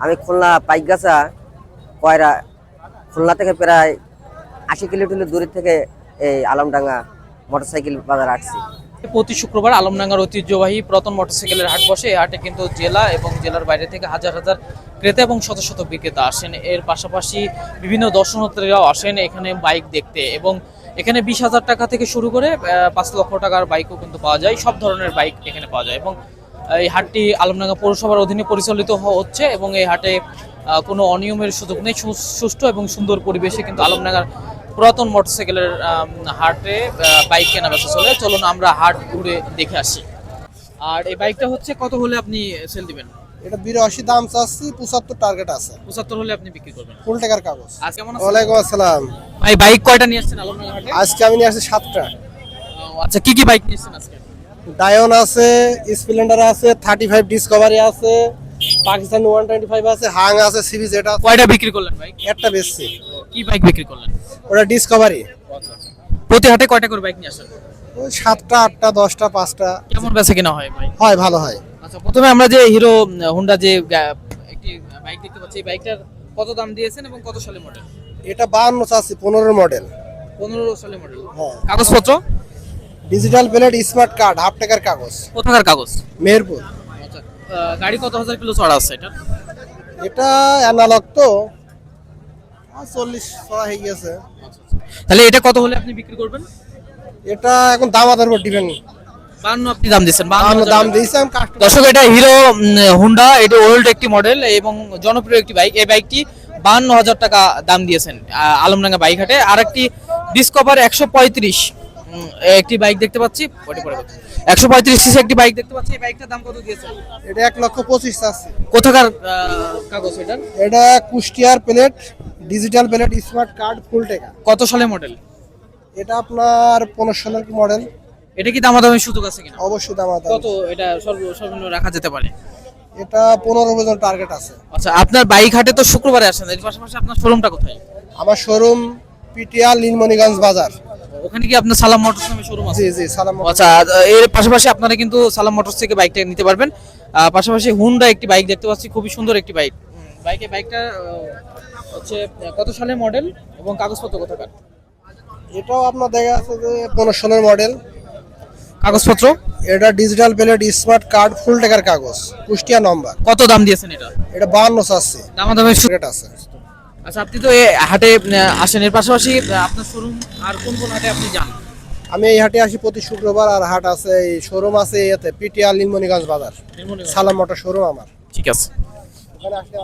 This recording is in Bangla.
আমি খুলনা পাইকগাছা কয়রা খুলনা থেকে প্রায় ৮০ কিলোমিটার দূরের থেকে এই আলমডাঙ্গা মোটরসাইকেল বাজার আসছি। প্রতি শুক্রবার আলমডাঙ্গার ঐতিহ্যবাহী পুরাতন মোটরসাইকেলের হাট বসে। এই হাটে কিন্তু জেলা এবং জেলার বাইরে থেকে হাজার হাজার ক্রেতা এবং শত শত বিক্রেতা আসেন। এর পাশাপাশি বিভিন্ন দর্শনার্থীরাও আসেন এখানে বাইক দেখতে, এবং এখানে ২০,০০০ টাকা থেকে শুরু করে ৫ লক্ষ টাকার বাইকও কিন্তু পাওয়া যায়। সব ধরনের বাইক এখানে পাওয়া যায়, এবং এই হাটটি আলমডাঙ্গা পৌরসভার অধীনে পরিচালিত হচ্ছে, এবং এই হাটে কোনো অনিয়মের সুযোগ নেই। সুষ্ঠু এবং সুন্দর পরিবেশে কিন্তু আলমডাঙ্গার পুরাতন মোটরসাইকেলের হাটে বাইক কেনা বেচা চলে। চলুন আমরা হাট ঘুরে দেখে আসি। আর এই বাইকটা হচ্ছে কত হলে আপনি সেল দিবেন? এটা ৮২ দাম চাচ্ছি, ৭৫ টার্গেট আছে। ৭৫ হলে আপনি বিক্রি করবেন। ফুল টাকার কাগজ। আজ কেমন আছেন? ওয়ালাইকুম আসসালাম। ভাই বাইক কয়টা নিয়ে আসছেন আলমডাঙ্গা হাটে? আজকে আমি নিয়ে আসছি 7টা। আচ্ছা, কি কি বাইক নিয়ে আসছেন আজকে? ডায়ন আছে, স্প্লেন্ডার আছে, 35 ডিসকভারি আছে, পাকিস্তান 125 আছে, হাং আছে, সিবি জেড আছে। কয়টা বিক্রি করলেন বাইক? একটা বেচছি। কি বাইক বিক্রি করলেন? ওটা ডিসকভারি। প্রতি হাটে কয়টা করে বাইক নিয়ে আসেন? ওই 7টা, 8টা, 10টা, 5টা। কেমন বেচা কিনা হয় ভাই? হয়, ভালো হয়। আচ্ছা, প্রথমে আমরা যে হিরো হোন্ডা যে একটি বাইক দেখতে পাচ্ছি, এই বাইকটার কত দাম দিয়েছেন এবং কত সালের মডেল? এটা 52 চাচ্ছি, 15 মডেল। 15 সালের মডেল। হ্যাঁ। কাগজপত্র? Digital plate, smart card, half টাকার কাগজ। কোথাকার কাগজ? মেহেরপুর। আচ্ছা, গাড়ি কত হাজার কিলো চড়া আছে এটা? এটা অ্যানালগ তো 40 চড়া হয়ে গেছে। তাহলে এটা কত হলে আপনি বিক্রি করবেন? এটা এখন দামাদার উপর ডিপেন্ড। 52 আপনি দাম দিচ্ছেন? দাম দিয়েছি আমি কাস্টমার। দর্শক, এটা হিরো হোন্ডা, এটা ওল্ড একটি মডেল এবং জনপ্রিয় একটি বাইক। এই বাইকটি 52,০০০ টাকা দাম দিয়েছেন আলমডাঙ্গা বাইক হাটে। আর একটি ডিসকভার 135 একটি বাইক দেখতে পাচ্ছি, 135 সিসি একটি বাইক দেখতে পাচ্ছি। এই বাইকটার দাম কত দিয়েছেন? এটা 1,25,000 চাচ্ছি। কোথাকার কাগজ এটা? এটা কুষ্টিয়ার plate, digital plate, smart card, full টাকা। কত সালের মডেল? এটা আপনার 15 সালের মডেল। এটা কি দামাদামি সুযোগ আছে কিনা? অবশ্যই দামাদার। কত এটা সর্বনিম্ন রাখা যেতে পারে? এটা 15 পর্যন্ত টার্গেট আছে। আচ্ছা, আপনার বাইক হাটে তো শুক্রবারে আসেন, এর পাশাপাশি আপনার শোরুমটা কোথায়? আমার শোরুম পিটিআর নীলমণিগঞ্জ বাজার। ওখানে কি আপনার সালাম মোটরস নামে শোরুম আছে? জি জি, সালাম। আচ্ছা, এর পাশাপাশি আপনারা কিন্তু সালাম মোটরস থেকে বাইকটা নিতে পারবেন। পাশাপাশি হুন্ডা একটি বাইক দেখতে পাচ্ছি, খুবই সুন্দর একটি বাইক। বাইকটা হচ্ছে কত সালের মডেল এবং কাগজপত্র কোথাকার? এটাও আপনার দেখা আছে যে 15 সালের মডেল। কাগজপত্র? এটা ডিজিটাল প্লেট, স্মার্ট কার্ড, ফুল টাকার কাগজ, কুষ্টিয়া নম্বর। কত দাম দিয়েছেন এটা? এটা 52 চাচ্ছি। দামাদামি টার্গেট আছে। আচ্ছা, আপনি তো এই হাটে আসেন, এর পাশাপাশি আপনার শোরুম আর কোন কোন হাটে আপনি যান? আমি এই হাটে আসি প্রতি শুক্রবার। আর হাট আছে, এই শোরুম আছে এতে পিটিআর নীলমণিগঞ্জ বাজার, সালাম মোটর শোরুম আমার। ঠিক আছে। ওখানে আসলে